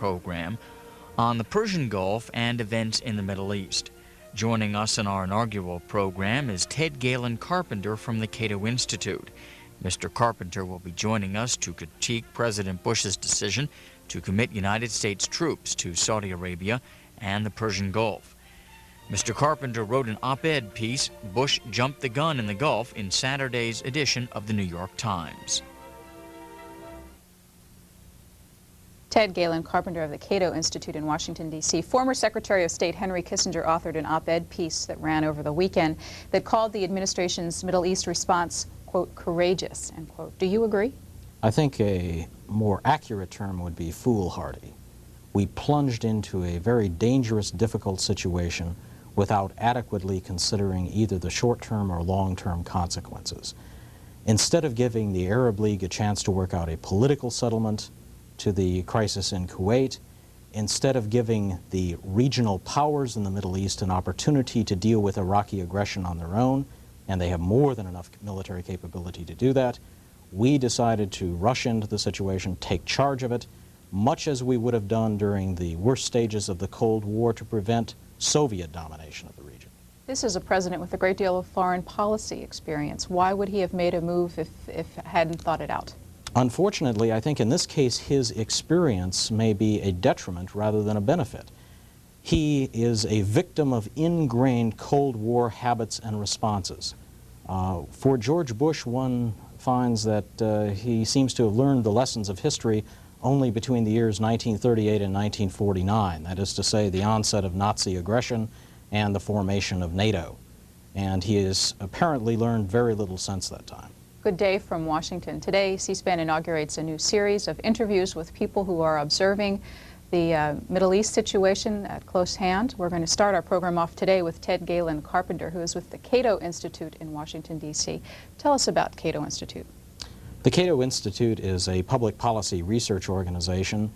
program on the Persian Gulf and events in the Middle East. Joining us in our inaugural program is Ted Galen Carpenter from the Cato Institute. Mr. Carpenter will be joining us to critique President Bush's decision to commit United States troops to Saudi Arabia and the Persian Gulf. Mr. Carpenter wrote an op-ed piece, "Bush Jumped the Gun in the Gulf," in Saturday's edition of the New York Times. Ted Galen Carpenter of the Cato Institute in Washington, D.C. Former Secretary of State Henry Kissinger authored an op-ed piece that ran over the weekend that called the administration's Middle East response, quote, courageous, end quote. Do you agree? I think a more accurate term would be foolhardy. We plunged into a very dangerous, difficult situation without adequately considering either the short-term or long-term consequences. Instead of giving the Arab League a chance to work out a political settlement to the crisis in Kuwait, instead of giving the regional powers in the Middle East an opportunity to deal with Iraqi aggression on their own, and they have more than enough military capability to do that, we decided to rush into the situation, take charge of it, much as we would have done during the worst stages of the Cold War to prevent Soviet domination of the region. This is a president with a great deal of foreign policy experience. Why would he have made a move if hadn't thought it out? Unfortunately, I think in this case his experience may be a detriment rather than a benefit. He is a victim of ingrained Cold War habits and responses. For George Bush, one finds that he seems to have learned the lessons of history only between the years 1938 and 1949, that is to say the onset of Nazi aggression and the formation of NATO. And he has apparently learned very little since that time. Good day from Washington. Today, C-SPAN inaugurates a new series of interviews with people who are observing the Middle East situation at close hand. We're going to start our program off today with Ted Galen Carpenter, who is with the Cato Institute in Washington, D.C. Tell us about Cato Institute. The Cato Institute is a public policy research organization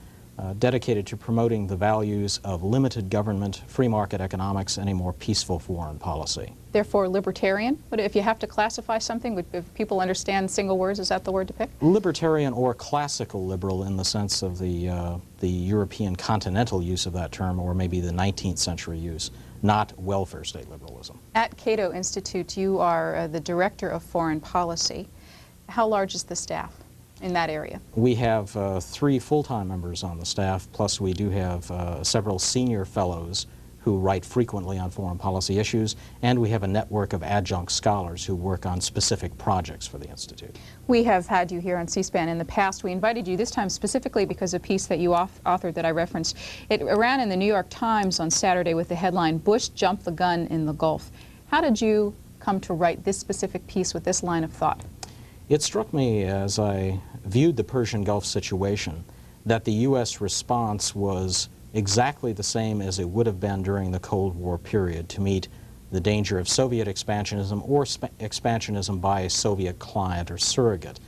dedicated to promoting the values of limited government, free market economics, and a more peaceful foreign policy. Therefore, libertarian? But if you have to classify something, if people understand single words, is that the word to pick? Libertarian or classical liberal in the sense of the European continental use of that term, or maybe the 19th century use, not welfare state liberalism. At Cato Institute, you are the director of foreign policy. How large is the staff in that area? We have 3 full-time members on the staff, plus we do have several senior fellows who write frequently on foreign policy issues, and we have a network of adjunct scholars who work on specific projects for the Institute. We have had you here on C-SPAN in the past. We invited you this time specifically because a piece that you authored that I referenced. It ran in the New York Times on Saturday with the headline, "Bush Jumped the Gun in the Gulf." How did you come to write this specific piece with this line of thought? It struck me as I viewed the Persian Gulf situation that the U.S. response was exactly the same as it would have been during the Cold War period to meet the danger of Soviet expansionism or expansionism by a Soviet client or surrogate.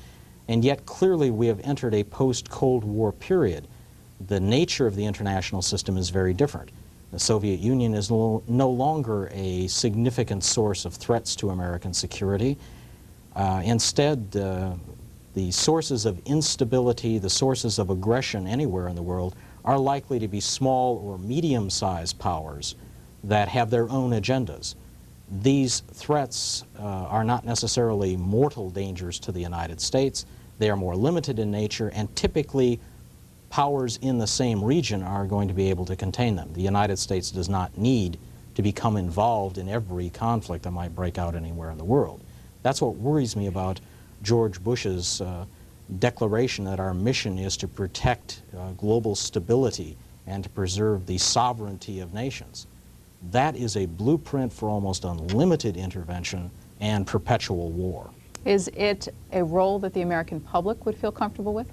And yet clearly we have entered a post-Cold War period. The nature of the international system is very different. The Soviet Union is no longer a significant source of threats to American security. Instead, the sources of instability, the sources of aggression anywhere in the world are likely to be small or medium-sized powers that have their own agendas. These threats are not necessarily mortal dangers to the United States. They are more limited in nature, and typically powers in the same region are going to be able to contain them. The United States does not need to become involved in every conflict that might break out anywhere in the world. That's what worries me about George Bush's declaration that our mission is to protect global stability and to preserve the sovereignty of nations. That is a blueprint for almost unlimited intervention and perpetual war. Is it a role that the American public would feel comfortable with?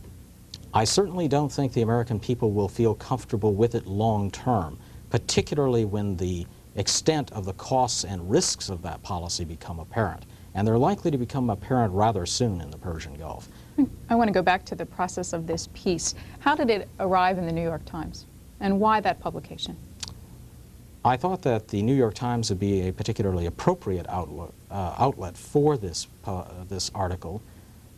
I certainly don't think the American people will feel comfortable with it long term, particularly when the extent of the costs and risks of that policy become apparent. And they're likely to become apparent rather soon in the Persian Gulf. I want to go back to the process of this piece. How did it arrive in the New York Times, and why that publication? I thought that the New York Times would be a particularly appropriate outlet for this article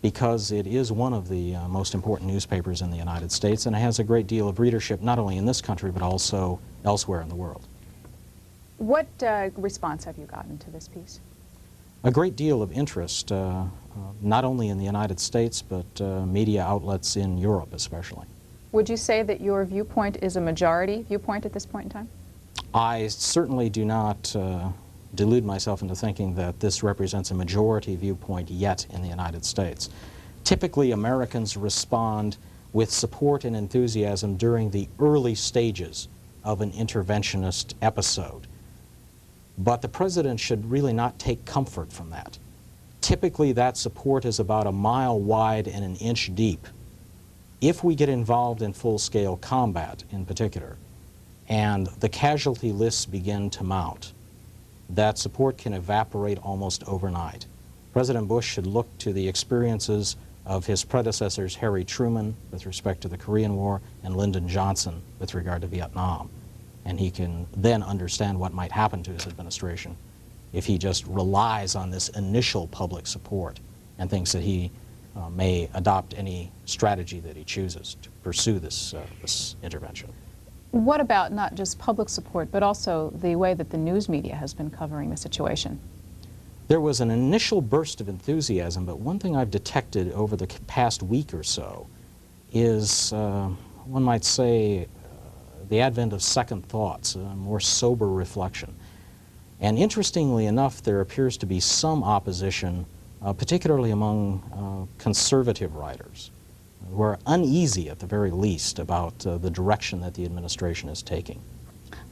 because it is one of the most important newspapers in the United States, and it has a great deal of readership not only in this country but also elsewhere in the world. What response have you gotten to this piece? A great deal of interest, not only in the United States but media outlets in Europe especially. Would you say that your viewpoint is a majority viewpoint at this point in time? I certainly do not delude myself into thinking that this represents a majority viewpoint yet in the United States. Typically, Americans respond with support and enthusiasm during the early stages of an interventionist episode. But the President should really not take comfort from that. Typically, that support is about a mile wide and an inch deep. If we get involved in full-scale combat, in particular, and the casualty lists begin to mount, that support can evaporate almost overnight. President Bush should look to the experiences of his predecessors, Harry Truman, with respect to the Korean War, and Lyndon Johnson, with regard to Vietnam. And he can then understand what might happen to his administration if he just relies on this initial public support and thinks that he may adopt any strategy that he chooses to pursue this intervention. What about not just public support, but also the way that the news media has been covering the situation? There was an initial burst of enthusiasm, but one thing I've detected over the past week or so is, one might say, the advent of second thoughts, more sober reflection. And interestingly enough, there appears to be some opposition, particularly among conservative writers, who are uneasy at the very least about the direction that the administration is taking.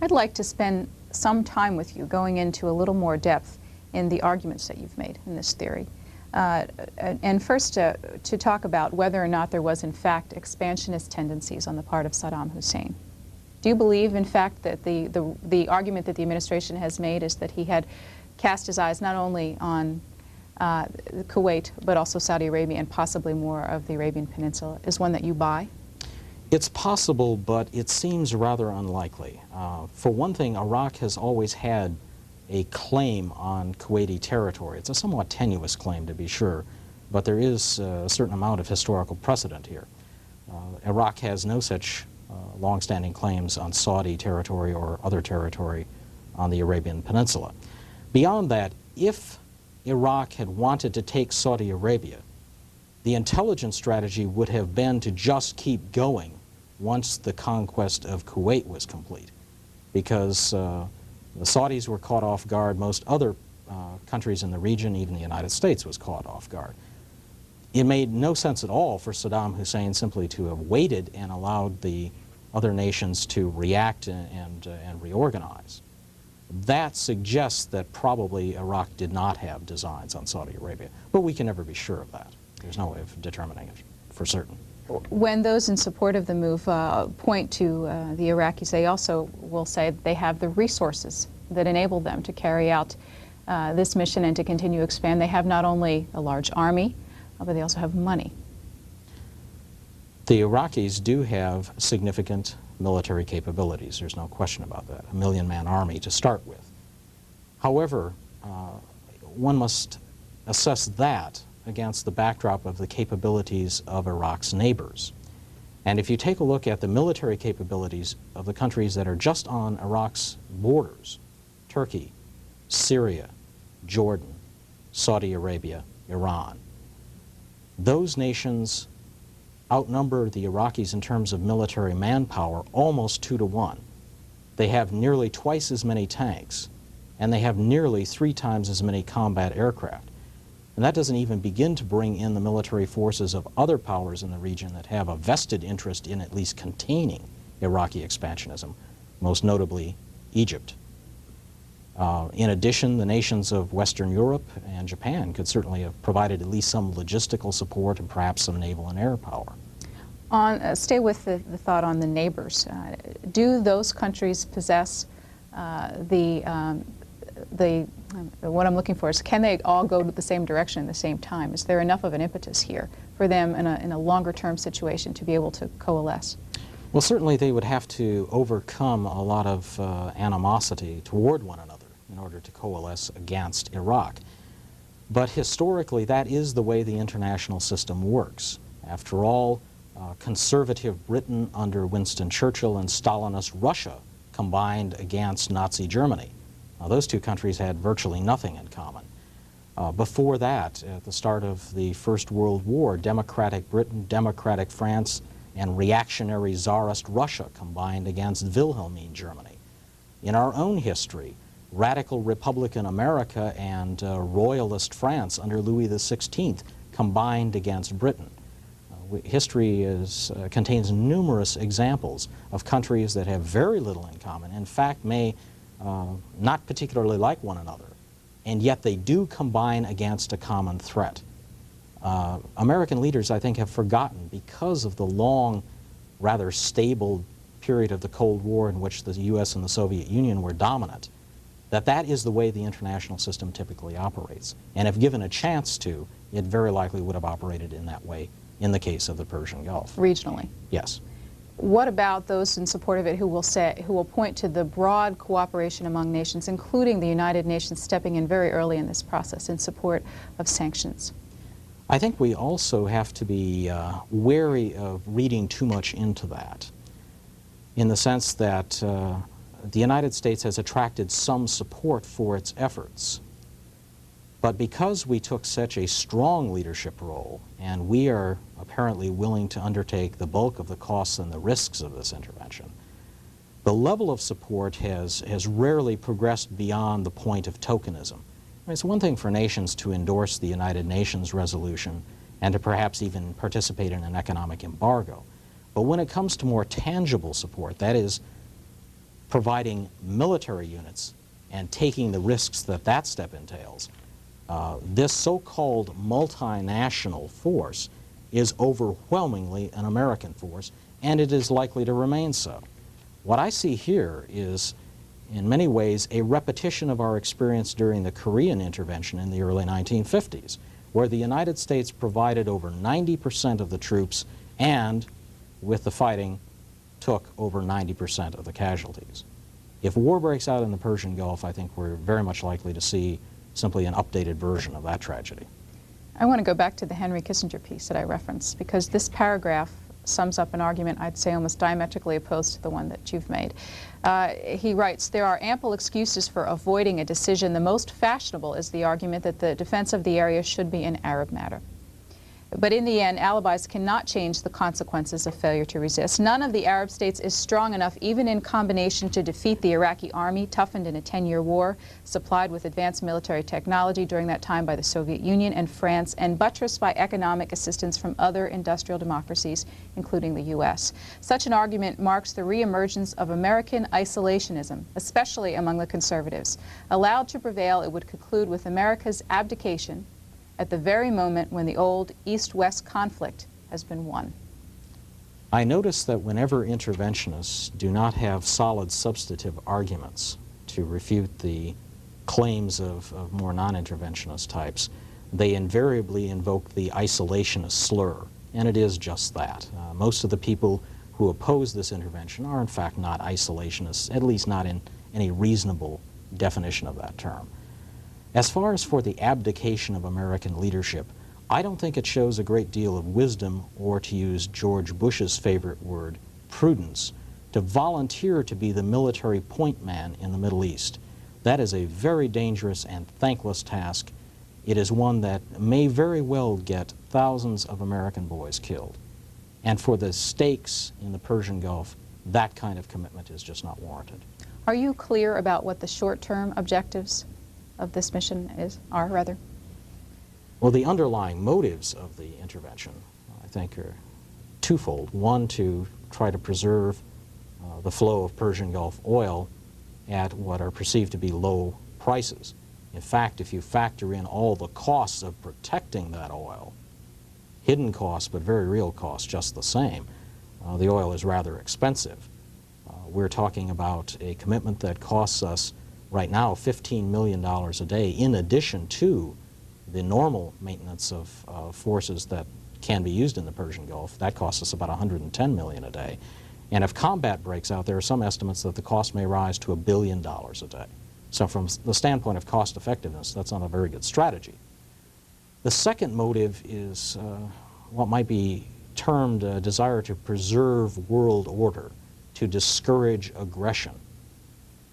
I'd like to spend some time with you going into a little more depth in the arguments that you've made in this theory. And first to talk about whether or not there was in fact expansionist tendencies on the part of Saddam Hussein. Do you believe in fact that the argument that the administration has made is that he had cast his eyes not only on Kuwait, but also Saudi Arabia and possibly more of the Arabian Peninsula, is one that you buy? It's possible, but it seems rather unlikely. For one thing, Iraq has always had a claim on Kuwaiti territory. It's a somewhat tenuous claim, to be sure, but there is a certain amount of historical precedent here. Iraq has no such long-standing claims on Saudi territory or other territory on the Arabian Peninsula. Beyond that, if Iraq had wanted to take Saudi Arabia, the intelligence strategy would have been to just keep going once the conquest of Kuwait was complete, because the Saudis were caught off guard. Most other countries in the region, even the United States, was caught off guard. It made no sense at all for Saddam Hussein simply to have waited and allowed the other nations to react and reorganize. That suggests that probably Iraq did not have designs on Saudi Arabia, but we can never be sure of that. There's no way of determining it for certain. When those in support of the move point to the Iraqis, they also will say that they have the resources that enable them to carry out this mission and to continue to expand. They have not only a large army, but they also have money. The Iraqis do have significant military capabilities. There's no question about that. A million-man army to start with. However, one must assess that against the backdrop of the capabilities of Iraq's neighbors. And if you take a look at the military capabilities of the countries that are just on Iraq's borders, Turkey, Syria, Jordan, Saudi Arabia, Iran, those nations outnumber the Iraqis in terms of military manpower almost 2 to 1. They have nearly twice as many tanks, and they have nearly 3 times as many combat aircraft. And that doesn't even begin to bring in the military forces of other powers in the region that have a vested interest in at least containing Iraqi expansionism, most notably Egypt. In addition, the nations of Western Europe and Japan could certainly have provided at least some logistical support and perhaps some naval and air power. Stay with the thought on the neighbors. Do those countries possess what I'm looking for is, can they all go to the same direction at the same time? Is there enough of an impetus here for them in a longer-term situation to be able to coalesce? Well, certainly they would have to overcome a lot of animosity toward one another in order to coalesce against Iraq. But historically, that is the way the international system works. After all, conservative Britain under Winston Churchill and Stalinist Russia combined against Nazi Germany. Now, those two countries had virtually nothing in common. Before that, at the start of the First World War, democratic Britain, democratic France, and reactionary Tsarist Russia combined against Wilhelmine Germany. In our own history, radical Republican America and royalist France under Louis XVI combined against Britain. History contains numerous examples of countries that have very little in common, in fact may not particularly like one another, and yet they do combine against a common threat. American leaders, I think, have forgotten, because of the long, rather stable period of the Cold War in which the U.S. and the Soviet Union were dominant, that that is the way the international system typically operates. And if given a chance to, it very likely would have operated in that way in the case of the Persian Gulf. Regionally? Yes. What about those in support of it who will point to the broad cooperation among nations, including the United Nations stepping in very early in this process in support of sanctions? I think we also have to be wary of reading too much into that, in the sense that the United States has attracted some support for its efforts. But because we took such a strong leadership role, and we are apparently willing to undertake the bulk of the costs and the risks of this intervention, the level of support has rarely progressed beyond the point of tokenism. I mean, it's one thing for nations to endorse the United Nations resolution and to perhaps even participate in an economic embargo. But when it comes to more tangible support, that is, providing military units and taking the risks that that step entails, this so-called multinational force is overwhelmingly an American force, and it is likely to remain so. What I see here is, in many ways, a repetition of our experience during the Korean intervention in the early 1950s, where the United States provided over 90% of the troops and, with the fighting, took over 90% of the casualties. If war breaks out in the Persian Gulf, I think we're very much likely to see simply an updated version of that tragedy. I want to go back to the Henry Kissinger piece that I referenced, because this paragraph sums up an argument I'd say almost diametrically opposed to the one that you've made. He writes, "There are ample excuses for avoiding a decision. The most fashionable is the argument that the defense of the area should be an Arab matter. But in the end, alibis cannot change the consequences of failure to resist. None of the Arab states is strong enough, even in combination, to defeat the Iraqi army, toughened in a 10-year war, supplied with advanced military technology during that time by the Soviet Union and France, and buttressed by economic assistance from other industrial democracies, including the U.S. Such an argument marks the reemergence of American isolationism, especially among the conservatives. Allowed to prevail, it would conclude with America's abdication at the very moment when the old East-West conflict has been won." I notice that whenever interventionists do not have solid substantive arguments to refute the claims of more non-interventionist types, they invariably invoke the isolationist slur, and it is just that. Most of the people who oppose this intervention are in fact not isolationists, at least not in any reasonable definition of that term. As far as for the abdication of American leadership, I don't think it shows a great deal of wisdom, or to use George Bush's favorite word, prudence, to volunteer to be the military point man in the Middle East. That is a very dangerous and thankless task. It is one that may very well get thousands of American boys killed. And for the stakes in the Persian Gulf, that kind of commitment is just not warranted. Are you clear about what the short-term objectives of this mission are? Well, the underlying motives of the intervention, I think, are twofold. One, to try to preserve the flow of Persian Gulf oil at what are perceived to be low prices. In fact, if you factor in all the costs of protecting that oil, hidden costs but very real costs just the same, the oil is rather expensive. We're talking about a commitment that costs us right now $15 million a day, in addition to the normal maintenance of forces that can be used in the Persian Gulf. That costs us about $110 million a day. And if combat breaks out, there are some estimates that the cost may rise to $1 billion a day. So from the standpoint of cost effectiveness, that's not a very good strategy. The second motive is what might be termed a desire to preserve world order, to discourage aggression.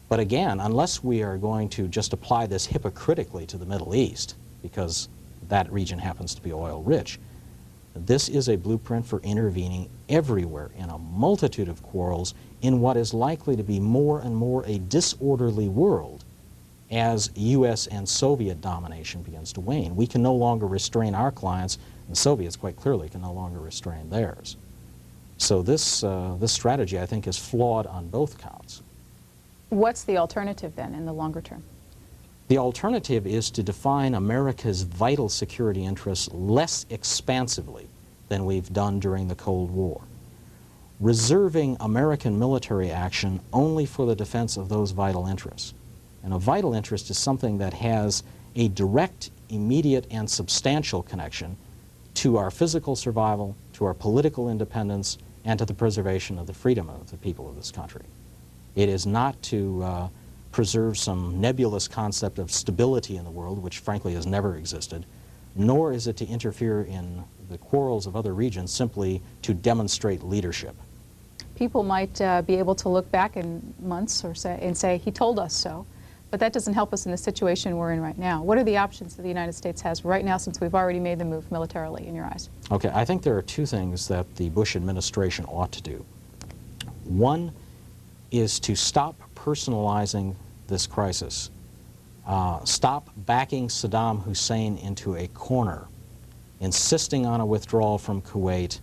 But again, unless we are going to just apply this hypocritically to the Middle East, because that region happens to be oil rich, this is a blueprint for intervening everywhere in a multitude of quarrels in what is likely to be more and more a disorderly world as U.S. and Soviet domination begins to wane. We can no longer restrain our clients, and the Soviets quite clearly can no longer restrain theirs. So this strategy, I think, is flawed on both counts. What's the alternative then in the longer term? The alternative is to define America's vital security interests less expansively than we've done during the Cold War, reserving American military action only for the defense of those vital interests. And a vital interest is something that has a direct, immediate, and substantial connection to our physical survival, to our political independence, and to the preservation of the freedom of the people of this country. It is not to preserve some nebulous concept of stability in the world, which frankly has never existed, nor is it to interfere in the quarrels of other regions simply to demonstrate leadership. People might be able to look back in months or say, he told us so, but that doesn't help us in the situation we're in right now. What are the options that the United States has right now, since we've already made the move militarily, in your eyes? Okay, I think there are two things that the Bush administration ought to do. One is to stop personalizing this crisis. Stop backing Saddam Hussein into a corner, insisting on a withdrawal from Kuwait,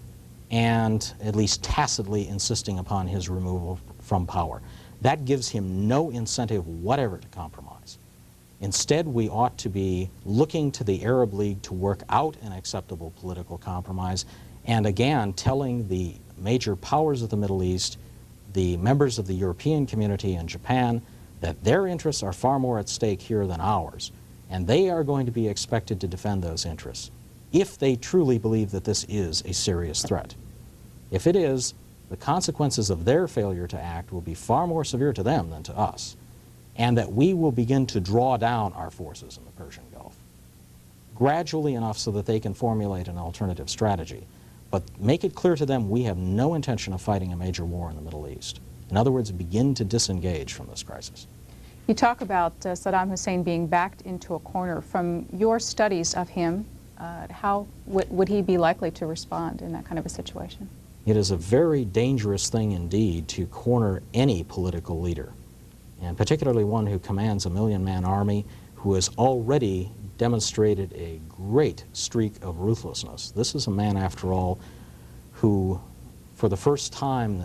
and at least tacitly insisting upon his removal from power. That gives him no incentive whatever to compromise. Instead, we ought to be looking to the Arab League to work out an acceptable political compromise, and again, telling the major powers of the Middle East, the members of the European community and Japan, that their interests are far more at stake here than ours, and they are going to be expected to defend those interests if they truly believe that this is a serious threat. If it is, the consequences of their failure to act will be far more severe to them than to us, and that we will begin to draw down our forces in the Persian Gulf, gradually enough so that they can formulate an alternative strategy. But make it clear to them we have no intention of fighting a major war in the Middle East. In other words, begin to disengage from this crisis. You talk about Saddam Hussein being backed into a corner. From your studies of him, how would he be likely to respond in that kind of a situation? It is a very dangerous thing indeed to corner any political leader, and particularly one who commands a million-man army, who has already demonstrated a great streak of ruthlessness. This is a man, after all, who, for the first time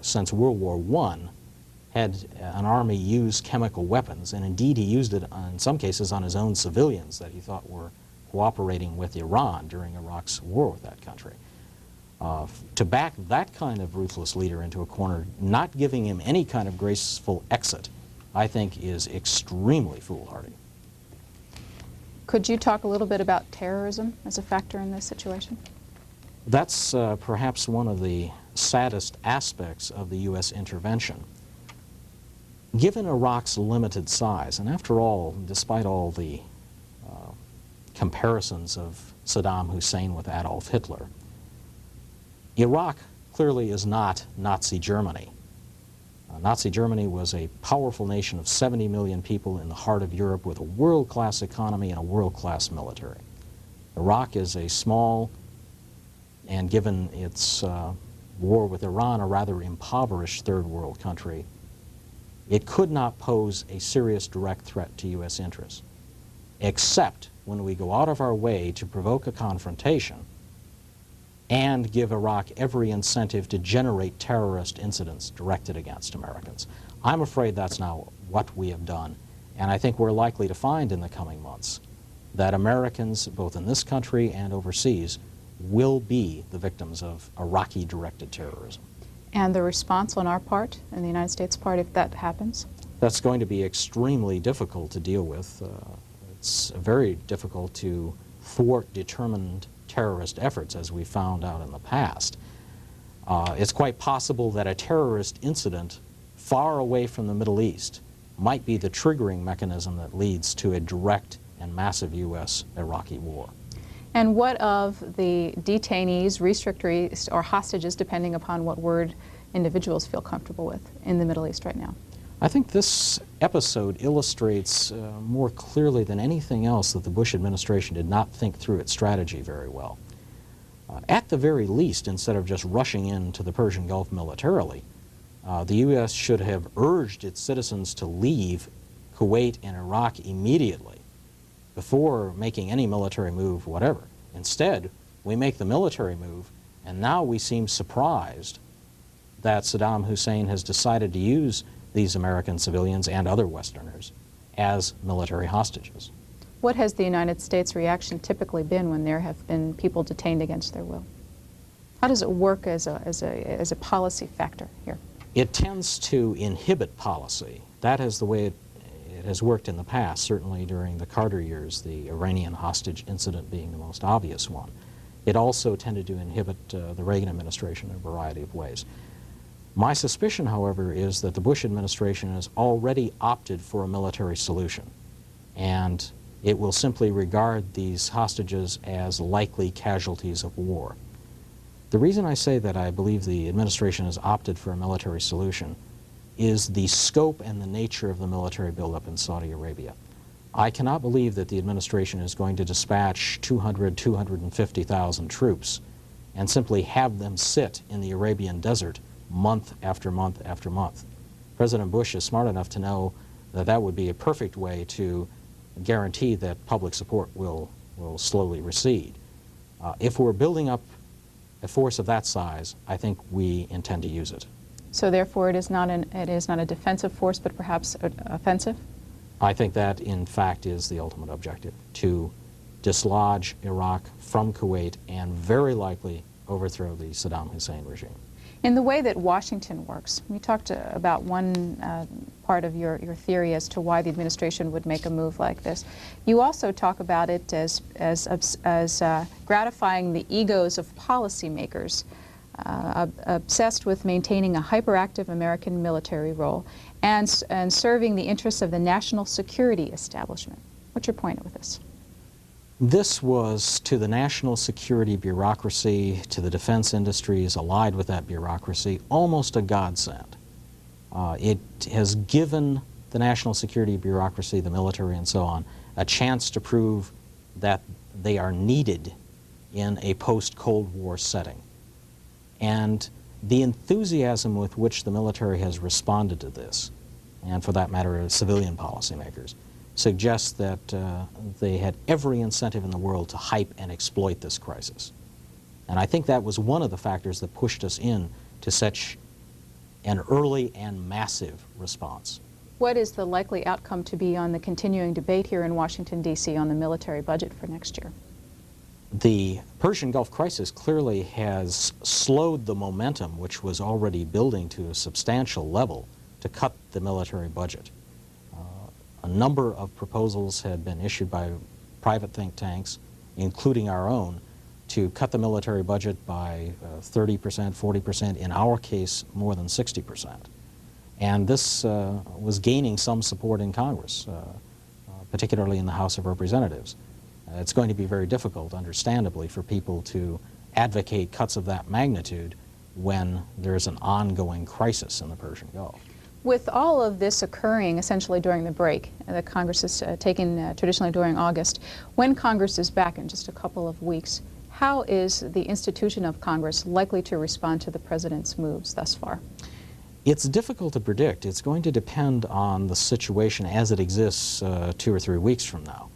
since World War I, had an army use chemical weapons, and indeed he used it in some cases on his own civilians that he thought were cooperating with Iran during Iraq's war with that country. To back that kind of ruthless leader into a corner, not giving him any kind of graceful exit, I think is extremely foolhardy. Could you talk a little bit about terrorism as a factor in this situation? That's perhaps one of the saddest aspects of the U.S. intervention. Given Iraq's limited size, and after all, despite all the comparisons of Saddam Hussein with Adolf Hitler, Iraq clearly is not Nazi Germany. Nazi Germany was a powerful nation of 70 million people in the heart of Europe with a world-class economy and a world-class military. Iraq is a small, and given its war with Iran, a rather impoverished third world country. It could not pose a serious direct threat to U.S. interests, except when we go out of our way to provoke a confrontation and give Iraq every incentive to generate terrorist incidents directed against Americans. I'm afraid that's now what we have done, and I think we're likely to find in the coming months that Americans, both in this country and overseas, will be the victims of Iraqi-directed terrorism. And the response on our part, and the United States part, if that happens? That's going to be extremely difficult to deal with. It's very difficult to thwart determined terrorist efforts, as we found out in the past. It's quite possible that a terrorist incident far away from the Middle East might be the triggering mechanism that leads to a direct and massive U.S.-Iraqi war. And what of the detainees, restrictees, or hostages, depending upon what word individuals feel comfortable with, in the Middle East right now? I think this episode illustrates more clearly than anything else that the Bush administration did not think through its strategy very well. At the very least, instead of just rushing into the Persian Gulf militarily, the U.S. should have urged its citizens to leave Kuwait and Iraq immediately before making any military move whatever. Instead, we make the military move, and now we seem surprised that Saddam Hussein has decided to use these American civilians and other Westerners as military hostages. What has the United States reaction typically been when there have been people detained against their will? How does it work as a policy factor here? It tends to inhibit policy. That is the way it has worked in the past, certainly during the Carter years, the Iranian hostage incident being the most obvious one. It also tended to inhibit the Reagan administration in a variety of ways. My suspicion, however, is that the Bush administration has already opted for a military solution, and it will simply regard these hostages as likely casualties of war. The reason I say that I believe the administration has opted for a military solution is the scope and the nature of the military buildup in Saudi Arabia. I cannot believe that the administration is going to dispatch 250,000 troops and simply have them sit in the Arabian desert month after month after month. President Bush is smart enough to know that that would be a perfect way to guarantee that public support will slowly recede. If we're building up a force of that size, I think we intend to use it. So therefore it is not a defensive force, but perhaps offensive? I think that, in fact, is the ultimate objective, to dislodge Iraq from Kuwait and very likely overthrow the Saddam Hussein regime. In the way that Washington works, you talked about one part of your theory as to why the administration would make a move like this. You also talk about it as gratifying the egos of policymakers, obsessed with maintaining a hyperactive American military role and serving the interests of the national security establishment. What's your point with this? This was, to the national security bureaucracy, to the defense industries allied with that bureaucracy, almost a godsend. It has given the national security bureaucracy, the military and so on, a chance to prove that they are needed in a post-Cold War setting. And the enthusiasm with which the military has responded to this, and for that matter, civilian policymakers, suggests that they had every incentive in the world to hype and exploit this crisis. And I think that was one of the factors that pushed us in to such an early and massive response. What is the likely outcome to be on the continuing debate here in Washington, D.C. on the military budget for next year? The Persian Gulf crisis clearly has slowed the momentum, which was already building to a substantial level, to cut the military budget. A number of proposals had been issued by private think tanks, including our own, to cut the military budget by 30%, 40%, in our case more than 60%. And this was gaining some support in Congress, particularly in the House of Representatives. It's going to be very difficult, understandably, for people to advocate cuts of that magnitude when there's an ongoing crisis in the Persian Gulf. With all of this occurring essentially during the break that Congress is taking traditionally during August, when Congress is back in just a couple of weeks, how is the institution of Congress likely to respond to the President's moves thus far? It's difficult to predict. It's going to depend on the situation as it exists 2 or 3 weeks from now.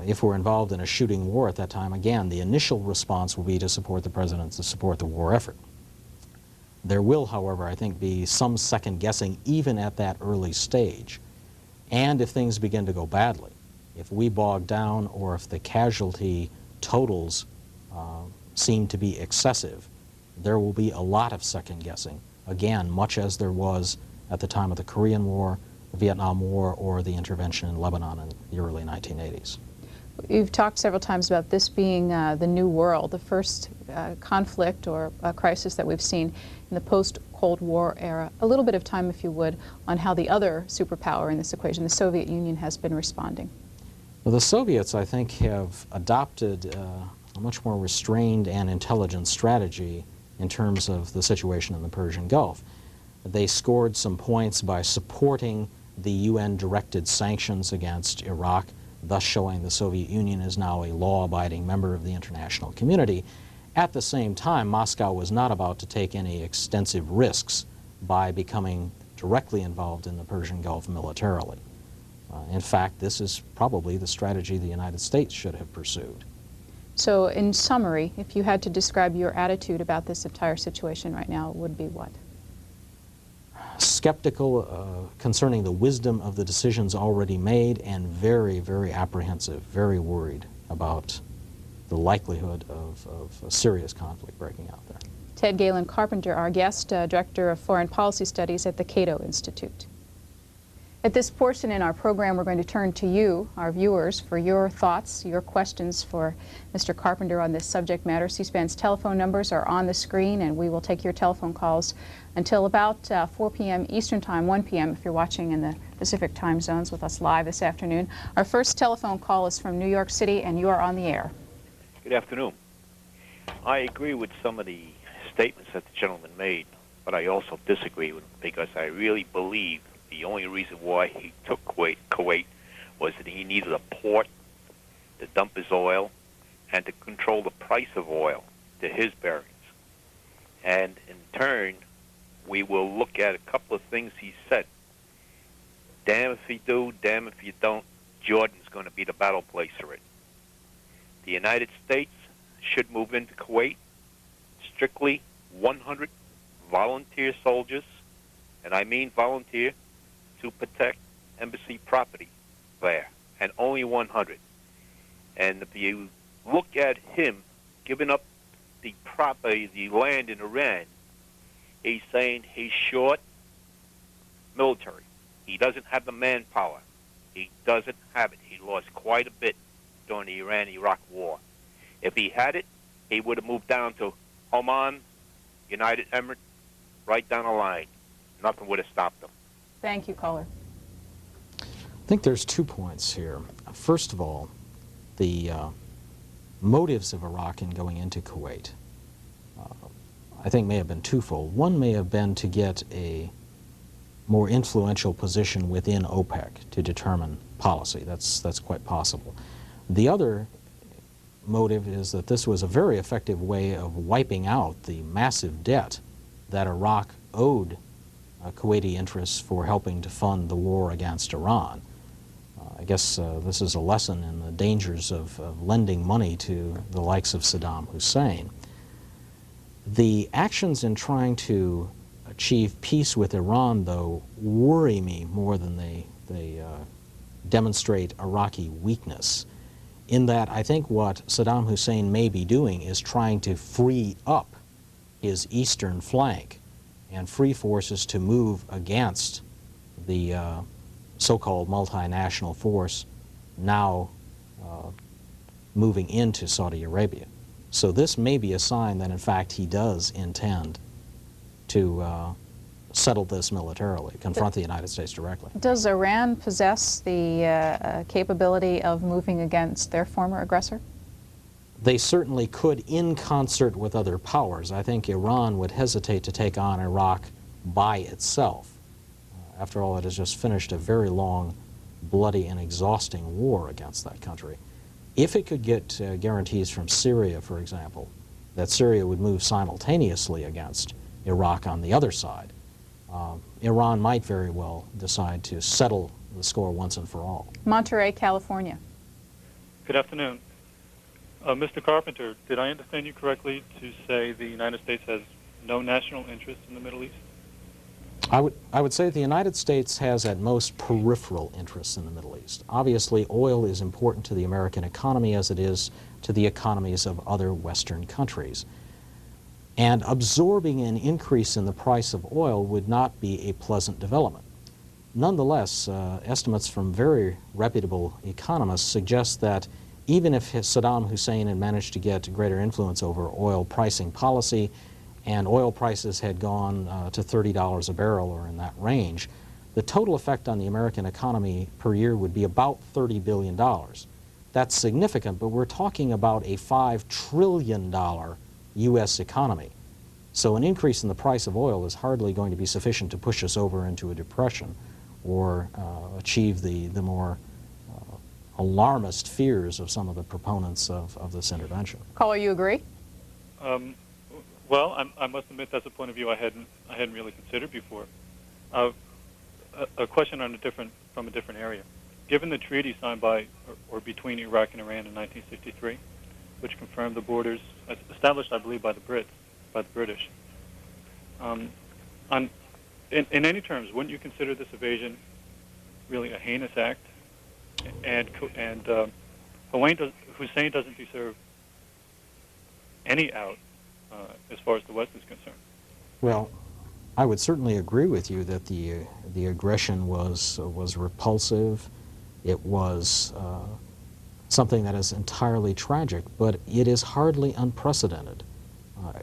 If we're involved in a shooting war at that time, again, the initial response will be to support the President, to support the war effort. There will, however, I think, be some second guessing even at that early stage. And if things begin to go badly, if we bog down or if the casualty totals seem to be excessive, there will be a lot of second guessing, again, much as there was at the time of the Korean War, the Vietnam War, or the intervention in Lebanon in the early 1980s. You've talked several times about this being the new world, the first conflict or crisis that we've seen in the post-Cold War era. A little bit of time, if you would, on how the other superpower in this equation, the Soviet Union, has been responding. Well, the Soviets, I think, have adopted a much more restrained and intelligent strategy in terms of the situation in the Persian Gulf. They scored some points by supporting the UN-directed sanctions against Iraq, thus showing the Soviet Union is now a law-abiding member of the international community. At the same time, Moscow was not about to take any extensive risks by becoming directly involved in the Persian Gulf militarily. In fact, this is probably the strategy the United States should have pursued. So in summary, if you had to describe your attitude about this entire situation right now, it would be what? Skeptical concerning the wisdom of the decisions already made, and very, very apprehensive, very worried about the likelihood of a serious conflict breaking out there. Ted Galen Carpenter, our guest, Director of Foreign Policy Studies at the Cato Institute. At this portion in our program, we're going to turn to you, our viewers, for your thoughts, your questions for Mr. Carpenter on this subject matter. C-SPAN's telephone numbers are on the screen, and we will take your telephone calls until about 4 p.m. Eastern Time, 1 p.m. if you're watching in the Pacific time zones with us live this afternoon. Our first telephone call is from New York City, and you are on the air. Good afternoon. I agree with some of the statements that the gentleman made, but I also disagree with him because I really believe the only reason why he took Kuwait was that he needed a port to dump his oil and to control the price of oil to his bearings. And in turn, we will look at a couple of things he said. Damn if you do, damn if you don't, Jordan's going to be the battle place for it. The United States should move into Kuwait, strictly 100 volunteer soldiers, and I mean volunteer, to protect embassy property there, and only 100. And if you look at him giving up the land in Iran, he's saying he's short military. He doesn't have the manpower. He doesn't have it. He lost quite a bit during the Iran-Iraq war. If he had it, he would have moved down to Oman, United Emirates, right down the line. Nothing would have stopped him. Thank you, caller. I think there's 2 points here. First of all, the motives of Iraq in going into Kuwait, I think may have been twofold. One may have been to get a more influential position within OPEC to determine policy. That's quite possible. The other motive is that this was a very effective way of wiping out the massive debt that Iraq owed Kuwaiti interests for helping to fund the war against Iran. I guess this is a lesson in the dangers of lending money to the likes of Saddam Hussein. The actions in trying to achieve peace with Iran, though, worry me more than they demonstrate Iraqi weakness, in that I think what Saddam Hussein may be doing is trying to free up his eastern flank and free forces to move against the so-called multinational force now moving into Saudi Arabia. So this may be a sign that, in fact, he does intend to settle this militarily, confront the United States directly. Does Iran possess the capability of moving against their former aggressor? They certainly could in concert with other powers. I think Iran would hesitate to take on Iraq by itself. After all, it has just finished a very long, bloody, and exhausting war against that country. If it could get guarantees from Syria, for example, that Syria would move simultaneously against Iraq on the other side, Iran might very well decide to settle the score once and for all. Monterey, California. Good afternoon. Mr. Carpenter, did I understand you correctly to say the United States has no national interest in the Middle East? I would say the United States has at most peripheral interests in the Middle East. Obviously, oil is important to the American economy as it is to the economies of other Western countries. And absorbing an increase in the price of oil would not be a pleasant development. Nonetheless, estimates from very reputable economists suggest that even if Saddam Hussein had managed to get greater influence over oil pricing policy and oil prices had gone to $30 a barrel or in that range, the total effect on the American economy per year would be about $30 billion. that's significant, but we're talking about a $5 trillion U.S. economy. So an increase in the price of oil is hardly going to be sufficient to push us over into a depression or achieve the more alarmist fears of some of the proponents of this intervention. Caller, you agree? Well, I must admit that's a point of view I hadn't really considered before. A question on from a different area. Given the treaty signed by or between Iraq and Iran in 1963, which confirmed the borders established, I believe, by the British. In any terms, wouldn't you consider this invasion really a heinous act? And Hussein doesn't deserve any out as far as the West is concerned. Well, I would certainly agree with you that the aggression was repulsive. It was something that is entirely tragic, but it is hardly unprecedented.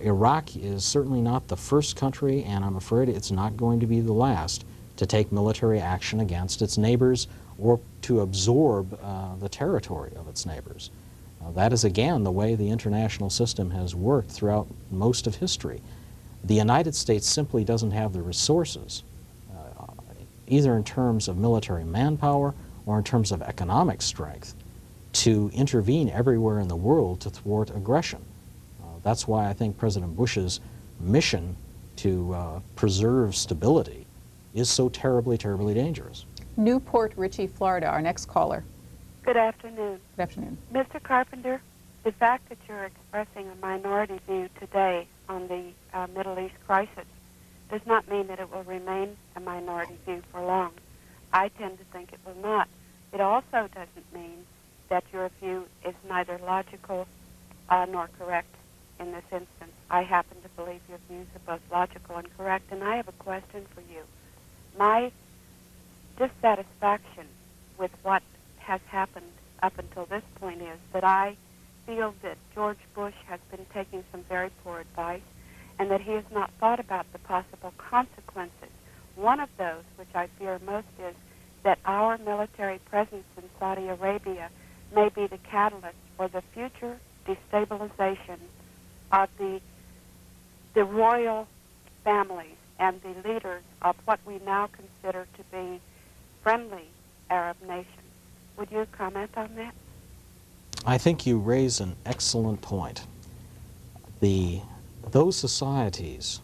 Iraq is certainly not the first country, and I'm afraid it's not going to be the last, to take military action against its neighbors or to absorb the territory of its neighbors. That is, again, the way the international system has worked throughout most of history. The United States simply doesn't have the resources, either in terms of military manpower or in terms of economic strength, to intervene everywhere in the world to thwart aggression. That's why I think President Bush's mission to preserve stability is so terribly, terribly dangerous. Newport Richey, Florida, our next caller. Good afternoon. Good afternoon. Mr. Carpenter, the fact that you're expressing a minority view today on the Middle East crisis does not mean that it will remain a minority view for long. I tend to think it will not. It also doesn't mean that your view is neither logical nor correct in this instance. I happen to believe your views are both logical and correct, and I have a question for you. My dissatisfaction with what has happened up until this point is that I feel that George Bush has been taking some very poor advice and that he has not thought about the possible consequences. One of those, which I fear most, is that our military presence in Saudi Arabia may be the catalyst for the future destabilization of the royal families and the leaders of what we now consider to be friendly Arab nations. Would you comment on that? I think you raise an excellent point. Those societies,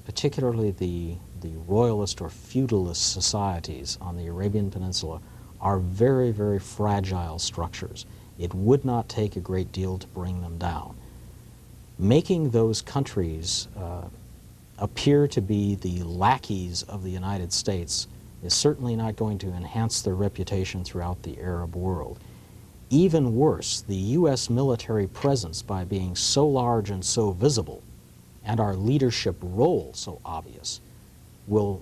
particularly the royalist or feudalist societies on the Arabian Peninsula, are very, very fragile structures. It would not take a great deal to bring them down. Making those countries appear to be the lackeys of the United States is certainly not going to enhance their reputation throughout the Arab world. Even worse, the U.S. military presence, by being so large and so visible, and our leadership role so obvious, will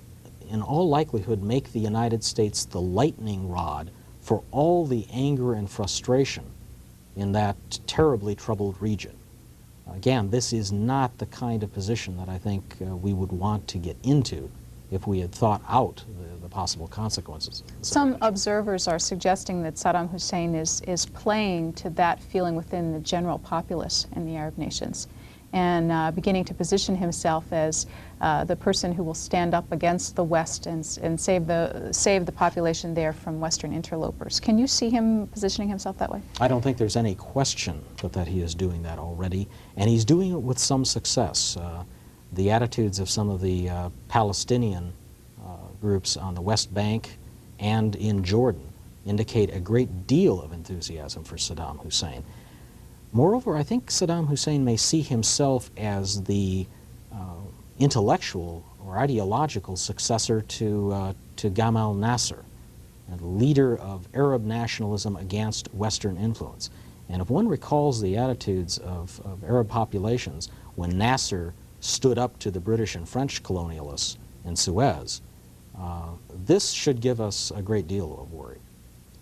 in all likelihood make the United States the lightning rod for all the anger and frustration in that terribly troubled region. Again, this is not the kind of position that I think we would want to get into if we had thought out the possible consequences. Some observers are suggesting that Saddam Hussein is playing to that feeling within the general populace in the Arab nations and beginning to position himself as the person who will stand up against the West and save the population there from Western interlopers. Can you see him positioning himself that way? I don't think there's any question but that he is doing that already, and he's doing it with some success. The attitudes of some of the Palestinian groups on the West Bank and in Jordan indicate a great deal of enthusiasm for Saddam Hussein. Moreover, I think Saddam Hussein may see himself as the intellectual or ideological successor to Gamal Nasser, a leader of Arab nationalism against Western influence. And if one recalls the attitudes of Arab populations when Nasser stood up to the British and French colonialists in Suez, this should give us a great deal of worry.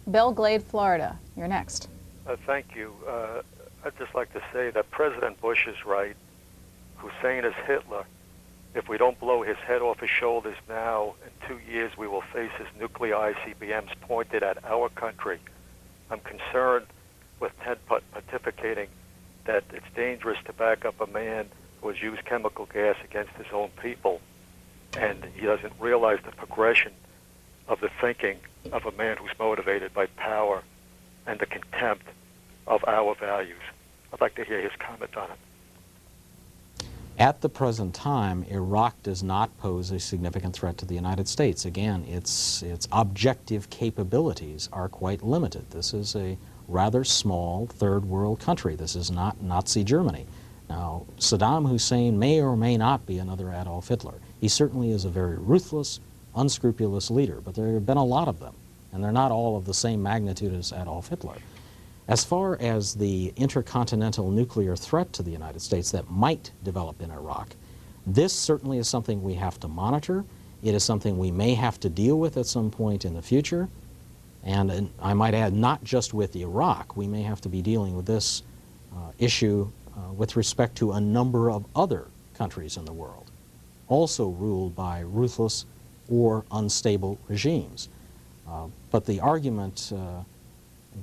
Belglade, Florida, you're next. Thank you. I'd just like to say that President Bush is right. Hussein is Hitler. If we don't blow his head off his shoulders now, in 2 years we will face his nuclear ICBMs pointed at our country. I'm concerned with Ted pontificating that it's dangerous to back up a man who has used chemical gas against his own people, and he doesn't realize the progression of the thinking of a man who's motivated by power and the contempt of our values. I'd like to hear his comment on it. At the present time, Iraq does not pose a significant threat to the United States. Again, its objective capabilities are quite limited. This is a rather small third world country. This is not Nazi Germany. Now, Saddam Hussein may or may not be another Adolf Hitler. He certainly is a very ruthless, unscrupulous leader, but there have been a lot of them, and they're not all of the same magnitude as Adolf Hitler. As far as the intercontinental nuclear threat to the United States that might develop in Iraq, this certainly is something we have to monitor. It is something we may have to deal with at some point in the future. And I might add, not just with Iraq. We may have to be dealing with this issue with respect to a number of other countries in the world, also ruled by ruthless or unstable regimes. But the argument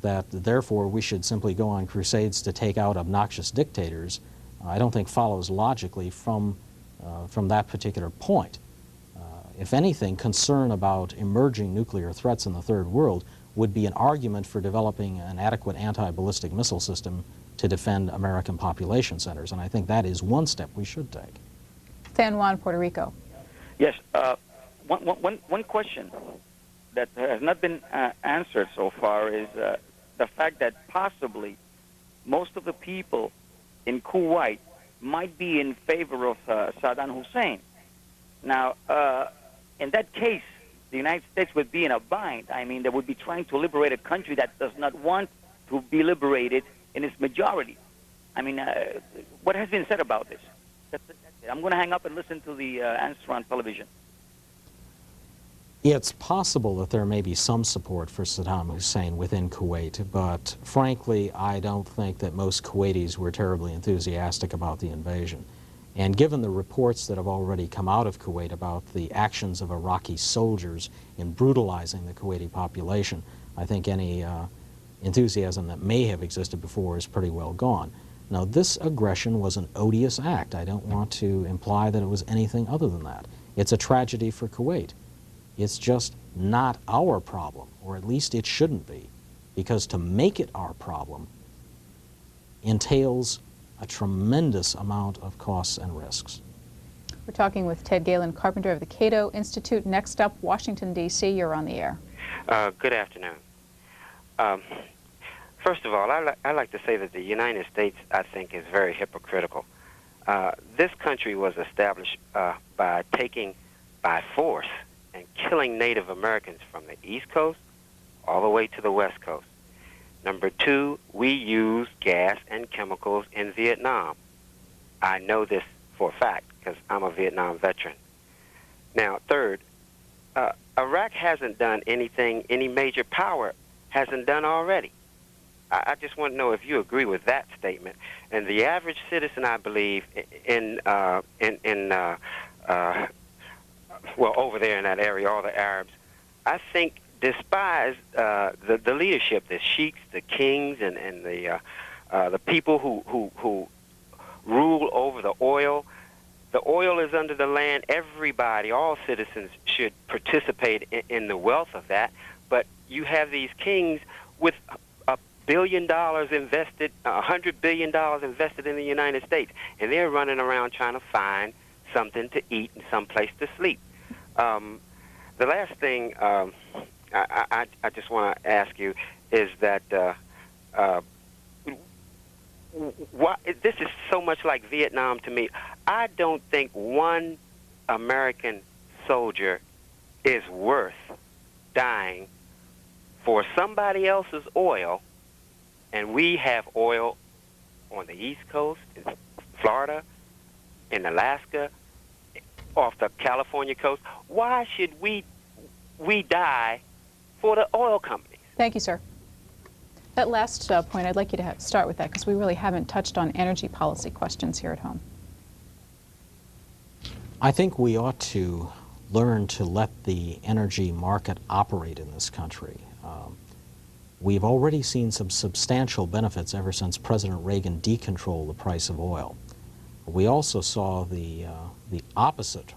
that therefore we should simply go on crusades to take out obnoxious dictators, I don't think follows logically from that particular point. If anything, concern about emerging nuclear threats in the third world would be an argument for developing an adequate anti-ballistic missile system to defend American population centers, and I think that is one step we should take. San Juan, Puerto Rico. Yes, one question that has not been answered so far is the fact that possibly most of the people in Kuwait might be in favor of Saddam Hussein. Now, in that case, the United States would be in a bind. I mean, they would be trying to liberate a country that does not want to be liberated in its majority. I mean, what has been said about this? That's it. I'm going to hang up and listen to the answer on television. It's possible that there may be some support for Saddam Hussein within Kuwait, but frankly, I don't think that most Kuwaitis were terribly enthusiastic about the invasion. And given the reports that have already come out of Kuwait about the actions of Iraqi soldiers in brutalizing the Kuwaiti population, I think any enthusiasm that may have existed before is pretty well gone. Now, this aggression was an odious act. I don't want to imply that it was anything other than that. It's a tragedy for Kuwait. It's just not our problem, or at least it shouldn't be, because to make it our problem entails a tremendous amount of costs and risks. We're talking with Ted Galen Carpenter of the Cato Institute. Next up, Washington, D.C. You're on the air. Good afternoon. First of all, I like to say that the United States, I think, is very hypocritical. This country was established by taking by force and killing Native Americans from the East Coast all the way to the West Coast. Number two, we used gas and chemicals in Vietnam. I know this for a fact because I'm a Vietnam veteran. Now, third, Iraq hasn't done anything any major power hasn't done already. I just want to know if you agree with that statement. And the average citizen, I believe, well, over there in that area, all the Arabs, I think despise the leadership, the sheiks, the kings, and the people who rule over the oil. The oil is under the land. Everybody, all citizens, should participate in the wealth of that. But you have these kings with $1 billion invested, $100 billion invested in the United States, and they're running around trying to find something to eat and some place to sleep. The last thing I just want to ask you is that this is so much like Vietnam to me. I don't think one American soldier is worth dying for somebody else's oil, and we have oil on the East Coast, in Florida, in Alaska, off the California coast. Why should we die for the oil companies? Thank you, sir. That last point, I'd like you to start with that because we really haven't touched on energy policy questions here at home. I think we ought to learn to let the energy market operate in this country. We've already seen some substantial benefits ever since President Reagan decontrolled the price of oil. We also saw the opposite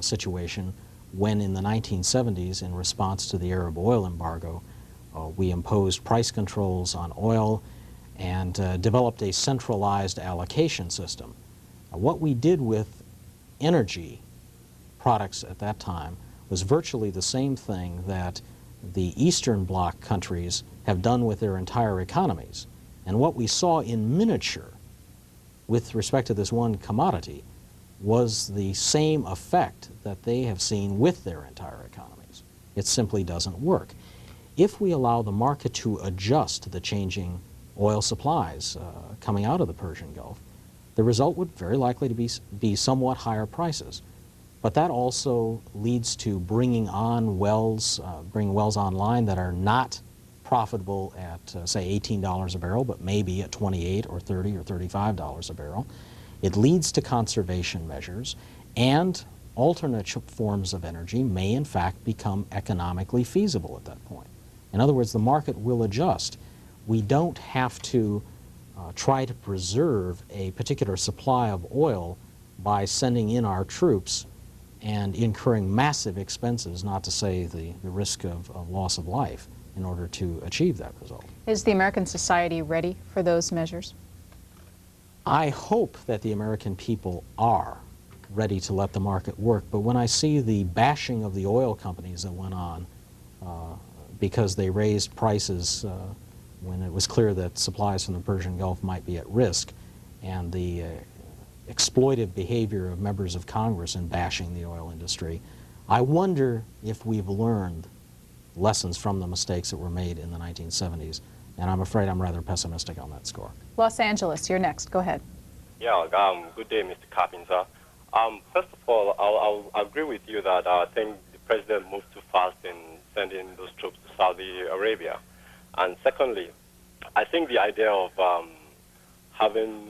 situation when in the 1970s, in response to the Arab oil embargo, we imposed price controls on oil and developed a centralized allocation system. What we did with energy products at that time was virtually the same thing that the Eastern Bloc countries have done with their entire economies. And what we saw in miniature with respect to this one commodity was the same effect that they have seen with their entire economies. It simply doesn't work. If we allow the market to adjust to the changing oil supplies coming out of the Persian Gulf, the result would very likely to be somewhat higher prices. But that also leads to bringing on wells, bringing wells online that are not profitable at, say, $18 a barrel, but maybe at $28 or $30 or $35 a barrel. It leads to conservation measures, and alternate forms of energy may in fact become economically feasible at that point. In other words, the market will adjust. We don't have to try to preserve a particular supply of oil by sending in our troops and incurring massive expenses, not to say the risk of loss of life, in order to achieve that result. Is the American society ready for those measures? I hope that the American people are ready to let the market work, but when I see the bashing of the oil companies that went on because they raised prices when it was clear that supplies from the Persian Gulf might be at risk, and the exploitive behavior of members of Congress in bashing the oil industry, I wonder if we've learned lessons from the mistakes that were made in the 1970s, and I'm afraid I'm rather pessimistic on that score. Los Angeles, you're next. Go ahead. Yeah, good day, Mr. Carpenter. First of all, I'll agree with you that I think the president moved too fast in sending those troops to Saudi Arabia. And secondly, I think the idea of having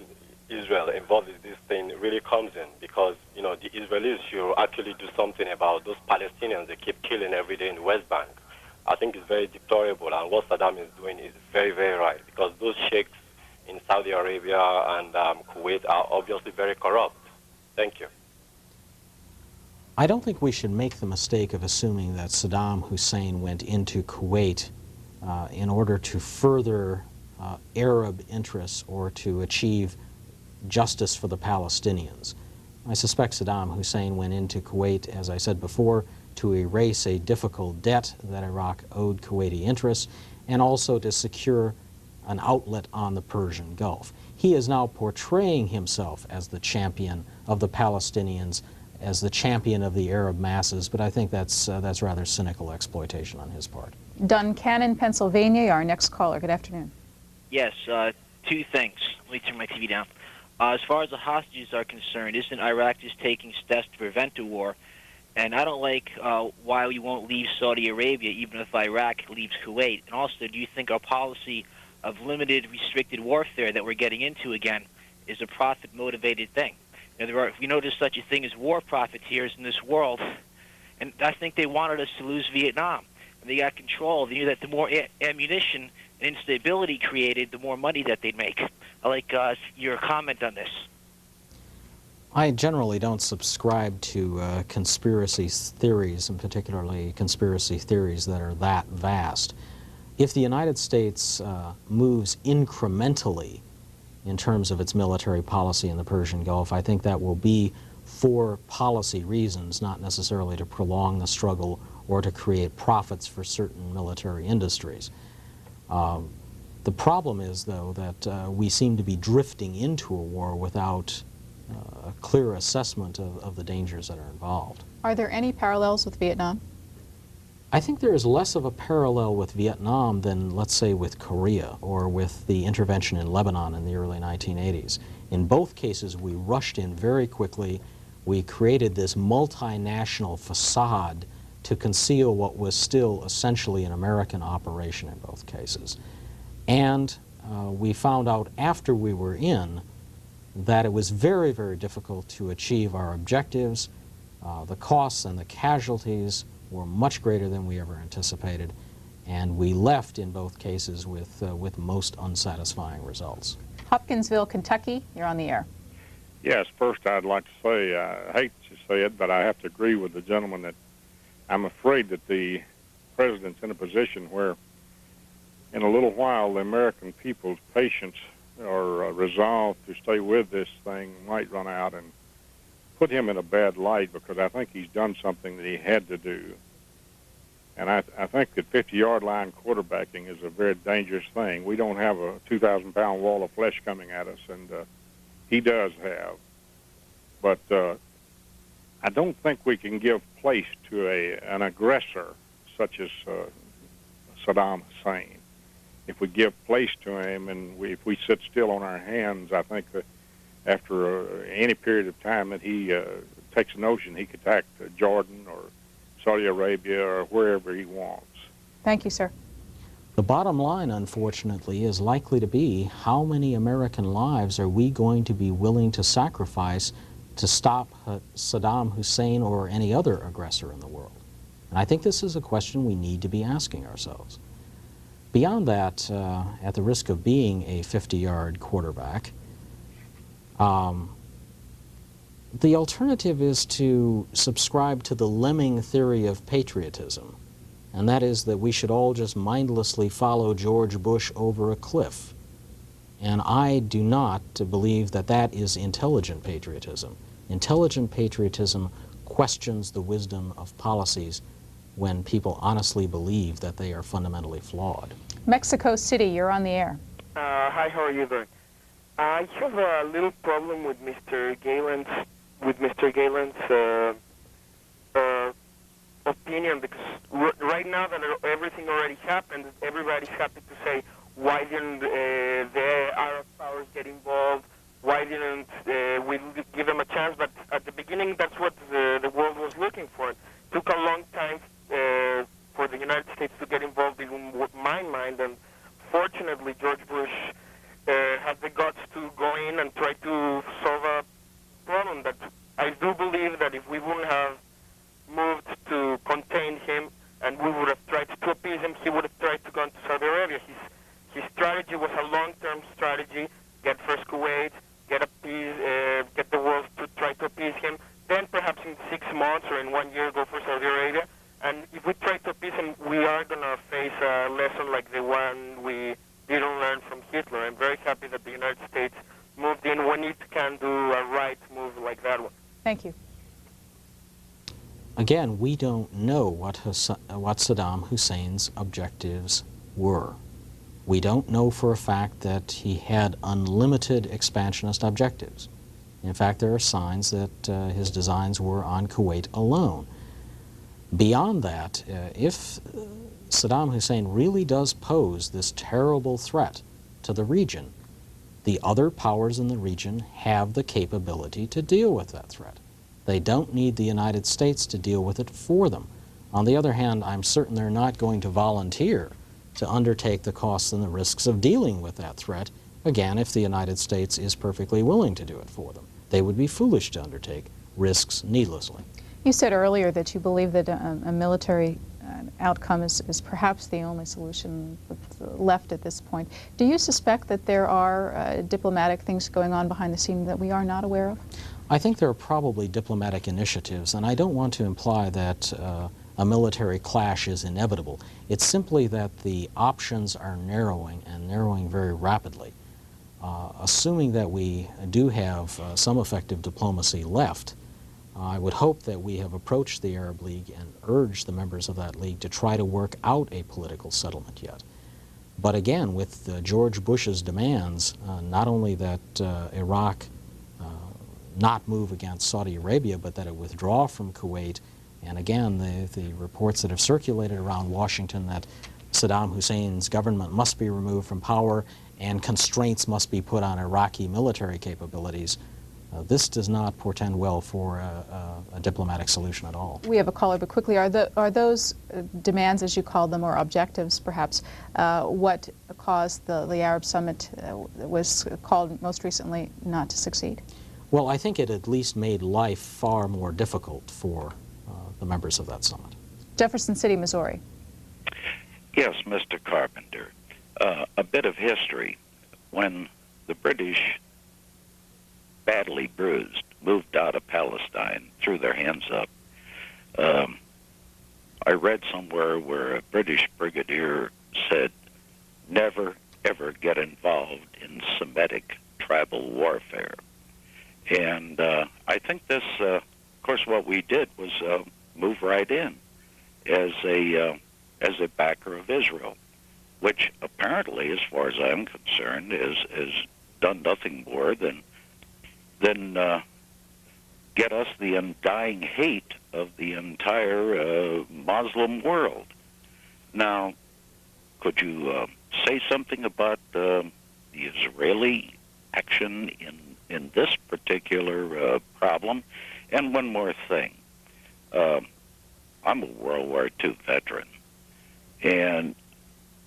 Israel involved in this thing really comes in because, you know, the Israelis should actually do something about those Palestinians they keep killing every day in the West Bank. I think it's very deplorable, and what Saddam is doing is very, very right, because those sheikhs in Saudi Arabia and Kuwait are obviously very corrupt. Thank you. I don't think we should make the mistake of assuming that Saddam Hussein went into Kuwait in order to further Arab interests or to achieve justice for the Palestinians. I suspect Saddam Hussein went into Kuwait, as I said before, to erase a difficult debt that Iraq owed Kuwaiti interests, and also to secure an outlet on the Persian Gulf. He is now portraying himself as the champion of the Palestinians, as the champion of the Arab masses, but I think that's rather cynical exploitation on his part. Duncannon, Pennsylvania, our next caller. Good afternoon. Yes, two things. Let me turn my TV down. As far as the hostages are concerned, isn't Iraq just taking steps to prevent a war? And I don't like why we won't leave Saudi Arabia, even if Iraq leaves Kuwait. And also, do you think our policy of limited, restricted warfare that we're getting into again is a profit-motivated thing? You know, we know there's such a thing as war profiteers in this world, and I think they wanted us to lose Vietnam. And they got control. They knew that the more ammunition and instability created, the more money that they'd make. I like your comment on this. I generally don't subscribe to conspiracy theories, and particularly conspiracy theories that are that vast. If the United States moves incrementally in terms of its military policy in the Persian Gulf, I think that will be for policy reasons, not necessarily to prolong the struggle or to create profits for certain military industries. The problem is, though, that we seem to be drifting into a war without a clear assessment of the dangers that are involved. Are there any parallels with Vietnam? I think there is less of a parallel with Vietnam than, let's say, with Korea or with the intervention in Lebanon in the early 1980s. In both cases, we rushed in very quickly. We created this multinational facade to conceal what was still essentially an American operation in both cases. And we found out after we were in that it was very, very difficult to achieve our objectives. The costs and the casualties were much greater than we ever anticipated. And we left in both cases with most unsatisfying results. Hopkinsville, Kentucky, you're on the air. Yes, first I'd like to say, I hate to say it, but I have to agree with the gentleman that I'm afraid that the president's in a position where in a little while the American people's patience or resolve to stay with this thing might run out and put him in a bad light, because I think he's done something that he had to do. And I think that 50-yard line quarterbacking is a very dangerous thing. We don't have a 2,000-pound wall of flesh coming at us, and he does have. But I don't think we can give place to an aggressor such as Saddam Hussein. If we give place to him and if we sit still on our hands, I think that after any period of time that he takes a notion, he could attack Jordan or Saudi Arabia or wherever he wants. Thank you, sir. The bottom line, unfortunately, is likely to be how many American lives are we going to be willing to sacrifice to stop Saddam Hussein or any other aggressor in the world? And I think this is a question we need to be asking ourselves. Beyond that, at the risk of being a 50-yard quarterback, the alternative is to subscribe to the lemming theory of patriotism, and that is that we should all just mindlessly follow George Bush over a cliff. And I do not believe that that is intelligent patriotism. Intelligent patriotism questions the wisdom of policies when people honestly believe that they are fundamentally flawed. Mexico City, you're on the air. Hi, how are you doing? I have a little problem with Mr. Galen's opinion, because right now that everything already happened, everybody's happy to say, why didn't the Arab powers get involved? Why didn't we give them a chance? But at the beginning, that's what the world was looking for. It took a long time for the United States to get involved in my mind, and fortunately, George Bush had the guts to go in and try to solve a problem that I do believe that if we wouldn't have moved to contain him and we would have tried to appease him, he would have tried to go into Saudi Arabia. His strategy was a long-term strategy: get first Kuwait, get the world to try to appease him, then perhaps in 6 months or in 1 year go for Saudi Arabia. And if we try to appease him, we are going to face a lesson like the one we didn't learn from Hitler. I'm very happy that the United States moved in when it can do a right move like that one. Thank you. Again, we don't know what Saddam Hussein's objectives were. We don't know for a fact that he had unlimited expansionist objectives. In fact, there are signs that his designs were on Kuwait alone. Beyond that, if Saddam Hussein really does pose this terrible threat to the region, the other powers in the region have the capability to deal with that threat. They don't need the United States to deal with it for them. On the other hand, I'm certain they're not going to volunteer to undertake the costs and the risks of dealing with that threat, again, if the United States is perfectly willing to do it for them. They would be foolish to undertake risks needlessly. You said earlier that you believe that a military outcome is perhaps the only solution left at this point. Do you suspect that there are diplomatic things going on behind the scene that we are not aware of? I think there are probably diplomatic initiatives, and I don't want to imply that a military clash is inevitable. It's simply that the options are narrowing, and narrowing very rapidly. Assuming that we do have some effective diplomacy left, I would hope that we have approached the Arab League and urged the members of that league to try to work out a political settlement yet. But again, with George Bush's demands, not only that Iraq not move against Saudi Arabia, but that it withdraw from Kuwait, and again, the reports that have circulated around Washington that Saddam Hussein's government must be removed from power and constraints must be put on Iraqi military capabilities, this does not portend well for a diplomatic solution at all. We have a caller, but quickly, are those demands, as you call them, or objectives perhaps, what caused the Arab summit that was called most recently not to succeed? Well, I think it at least made life far more difficult for the members of that summit. Jefferson City, Missouri. Yes, Mr. Carpenter. A bit of history. When the British, badly bruised, moved out of Palestine, threw their hands up, I read somewhere where a British brigadier said, never, ever get involved in Semitic tribal warfare. And I think this, of course, what we did was move right in as a backer of Israel, which apparently, as far as I'm concerned, has done nothing more than get us the undying hate of the entire Muslim world. Now, could you say something about the Israeli action in this particular problem? And one more thing. I'm a World War II veteran, and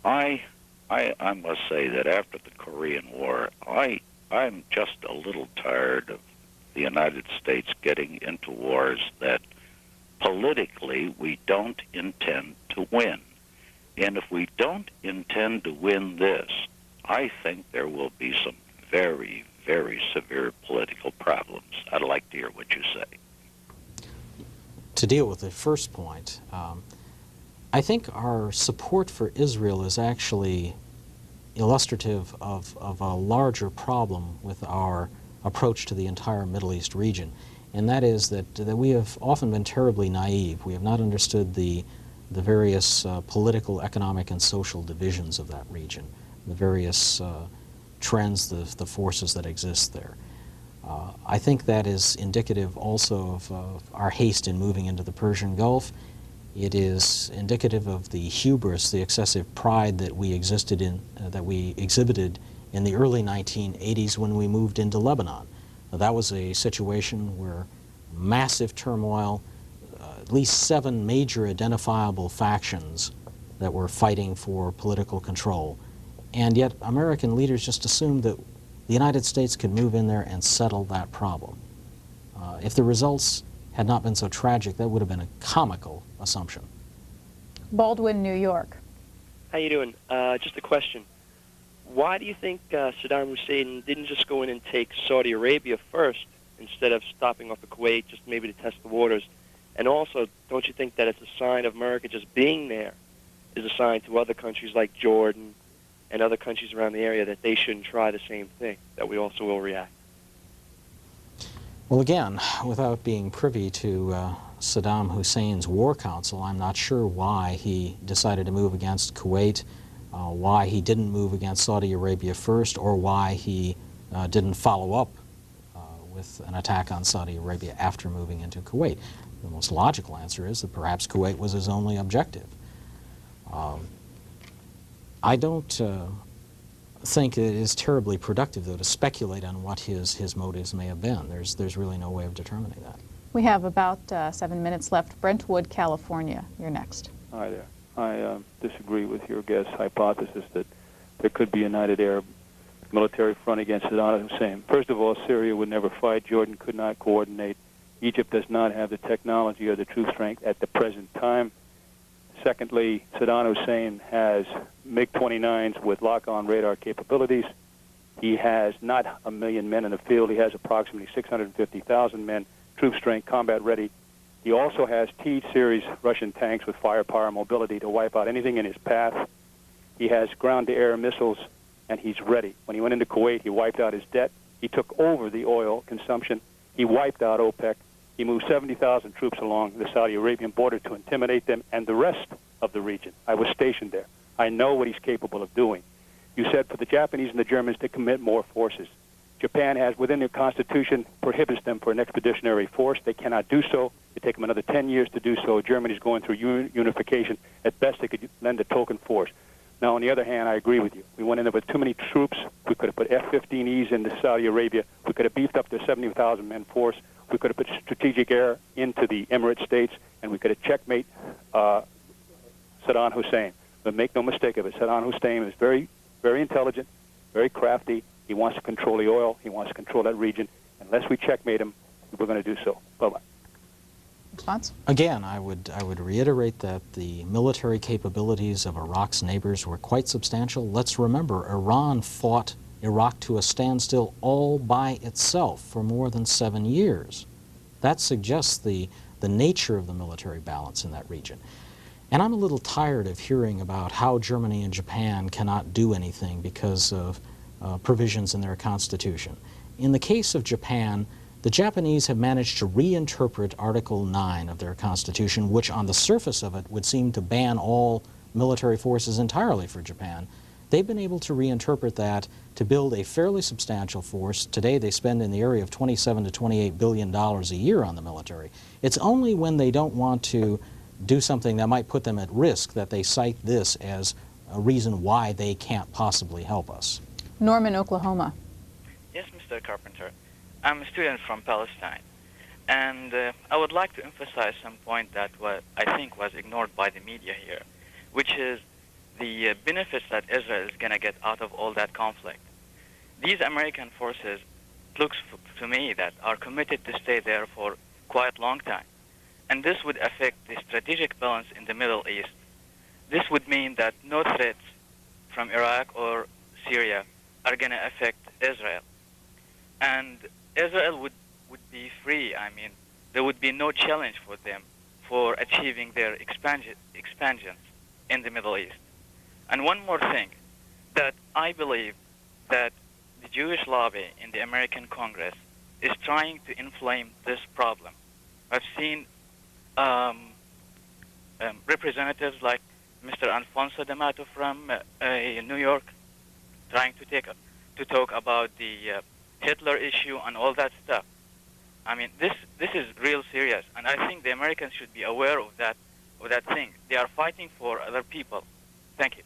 I must say that after the Korean War, I'm just a little tired of the United States getting into wars that politically we don't intend to win. And if we don't intend to win this, I think there will be some very, very severe political problems. I'd like to hear what you say. To deal with the first point, I think our support for Israel is actually illustrative of a larger problem with our approach to the entire Middle East region, and that is that we have often been terribly naive. We have not understood the various political, economic, and social divisions of that region, the various trends, the forces that exist there. I think that is indicative also of our haste in moving into the Persian Gulf. It is indicative of the hubris, the excessive pride that we exhibited in the early 1980s when we moved into Lebanon. That was a situation where massive turmoil, at least 7 major identifiable factions that were fighting for political control. And yet American leaders just assumed that the United States could move in there and settle that problem. If the results had not been so tragic, that would have been a comical assumption. Baldwin, New York. How you doing? Just a question. Why do you think Saddam Hussein didn't just go in and take Saudi Arabia first instead of stopping off at Kuwait just maybe to test the waters? And also, don't you think that it's a sign of America just being there is a sign to other countries like Jordan and other countries around the area that they shouldn't try the same thing, that we also will react? Well, again, without being privy to Saddam Hussein's war council, I'm not sure why he decided to move against Kuwait, why he didn't move against Saudi Arabia first, or why he didn't follow up with an attack on Saudi Arabia after moving into Kuwait. The most logical answer is that perhaps Kuwait was his only objective. I don't think it is terribly productive, though, to speculate on what his motives may have been. There's really no way of determining that. We have about 7 minutes left. Brentwood, California, you're next. Hi there. I disagree with your guest's hypothesis that there could be a United Arab military front against Saddam Hussein. First of all, Syria would never fight. Jordan could not coordinate. Egypt does not have the technology or the troop strength at the present time. Secondly, Saddam Hussein has MiG-29s with lock-on radar capabilities. He has not 1 million men in the field. He has approximately 650,000 men, troop strength, combat ready. He also has T-series Russian tanks with firepower and mobility to wipe out anything in his path. He has ground-to-air missiles, and he's ready. When he went into Kuwait, he wiped out his debt. He took over the oil consumption. He wiped out OPEC. He moved 70,000 troops along the Saudi Arabian border to intimidate them and the rest of the region. I was stationed there. I know what he's capable of doing. You said for the Japanese and the Germans to commit more forces. Japan has, within their constitution, prohibits them for an expeditionary force. They cannot do so. It take them another 10 years to do so. Germany's going through unification. At best, they could lend a token force. Now, on the other hand, I agree with you. We went in there with too many troops. We could have put F-15Es into Saudi Arabia. We could have beefed up their 70,000-man force. We could have put strategic air into the Emirate states, and we could have checkmate Saddam Hussein. But make no mistake of it, Saddam Hussein is very, very intelligent, very crafty. He wants to control the oil. He wants to control that region. Unless we checkmate him, we're going to do so. Bye-bye. Response? Again, I would reiterate that the military capabilities of Iraq's neighbors were quite substantial. Let's remember, Iran fought Iraq to a standstill all by itself for more than 7 years. That suggests the nature of the military balance in that region. And I'm a little tired of hearing about how Germany and Japan cannot do anything because of provisions in their constitution. In the case of Japan, the Japanese have managed to reinterpret Article 9 of their constitution, which on the surface of it would seem to ban all military forces entirely for Japan. They've been able to reinterpret that to build a fairly substantial force. Today they spend in the area of $27 to $28 billion a year on the military. It's only when they don't want to do something that might put them at risk that they cite this as a reason why they can't possibly help us. Norman, Oklahoma. Yes, Mr. Carpenter. I'm a student from Palestine, and I would like to emphasize some point that I think was ignored by the media here, which is the benefits that Israel is going to get out of all that conflict. These American forces, looks to me, that are committed to stay there for quite a long time, and this would affect the strategic balance in the Middle East. This would mean that no threats from Iraq or Syria are going to affect Israel. And Israel would be free. I mean, there would be no challenge for them for achieving their expansions in the Middle East. And one more thing, that I believe that the Jewish lobby in the American Congress is trying to inflame this problem. I've seen representatives like Mr. Alfonso D'Amato from New York trying to talk about the Hitler issue and all that stuff. I mean, this is real serious, and I think the Americans should be aware of that thing. They are fighting for other people. Thank you.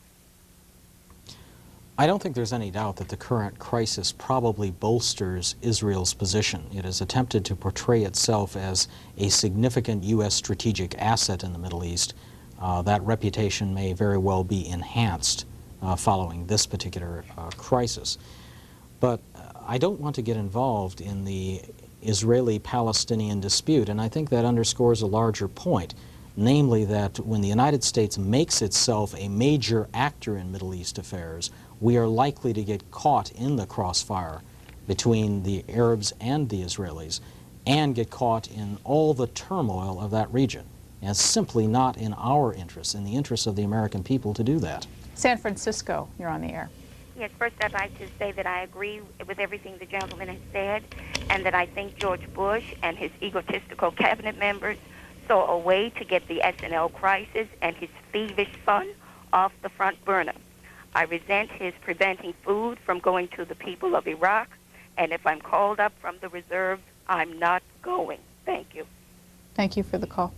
I don't think there's any doubt that the current crisis probably bolsters Israel's position. It has attempted to portray itself as a significant U.S. strategic asset in the Middle East. That reputation may very well be enhanced following this particular crisis. But I don't want to get involved in the Israeli-Palestinian dispute, and I think that underscores a larger point, namely that when the United States makes itself a major actor in Middle East affairs, we are likely to get caught in the crossfire between the Arabs and the Israelis and get caught in all the turmoil of that region. And it's simply not in our interest, in the interest of the American people, to do that. San Francisco, you're on the air. Yes, first I'd like to say that I agree with everything the gentleman has said, and that I think George Bush and his egotistical cabinet members saw a way to get the S&L crisis and his thievish son off the front burner. I resent his preventing food from going to the people of Iraq, and if I'm called up from the reserves, I'm not going. Thank you. Thank you for the call.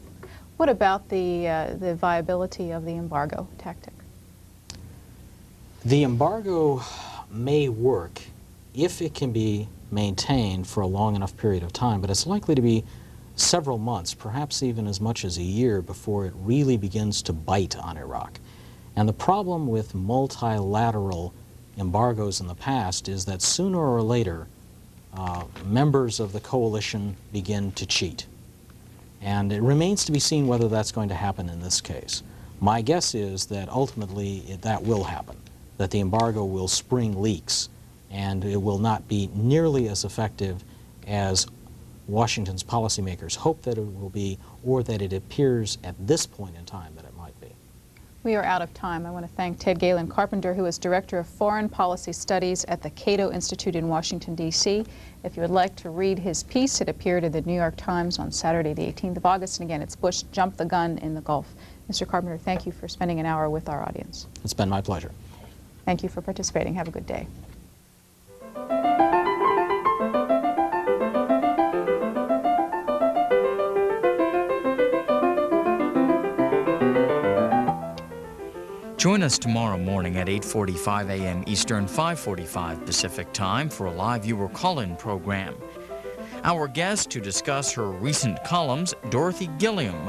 What about the viability of the embargo tactic? The embargo may work if it can be maintained for a long enough period of time, but it's likely to be several months, perhaps even as much as a year, before it really begins to bite on Iraq. And the problem with multilateral embargoes in the past is that sooner or later, members of the coalition begin to cheat. And it remains to be seen whether that's going to happen in this case. My guess is that ultimately that will happen, that the embargo will spring leaks, and it will not be nearly as effective as Washington's policymakers hope that it will be, or that it appears at this point in time that it might be. We are out of time. I want to thank Ted Galen Carpenter, who is Director of Foreign Policy Studies at the Cato Institute in Washington, D.C. If you would like to read his piece, it appeared in the New York Times on Saturday, the 18th of August. And again, it's Bush jumped the gun in the Gulf. Mr. Carpenter, thank you for spending an hour with our audience. It's been my pleasure. Thank you for participating. Have a good day. Join us tomorrow morning at 8:45 a.m. Eastern, 5:45 Pacific Time for a live viewer call-in program. Our guest to discuss her recent columns, Dorothy Gilliam.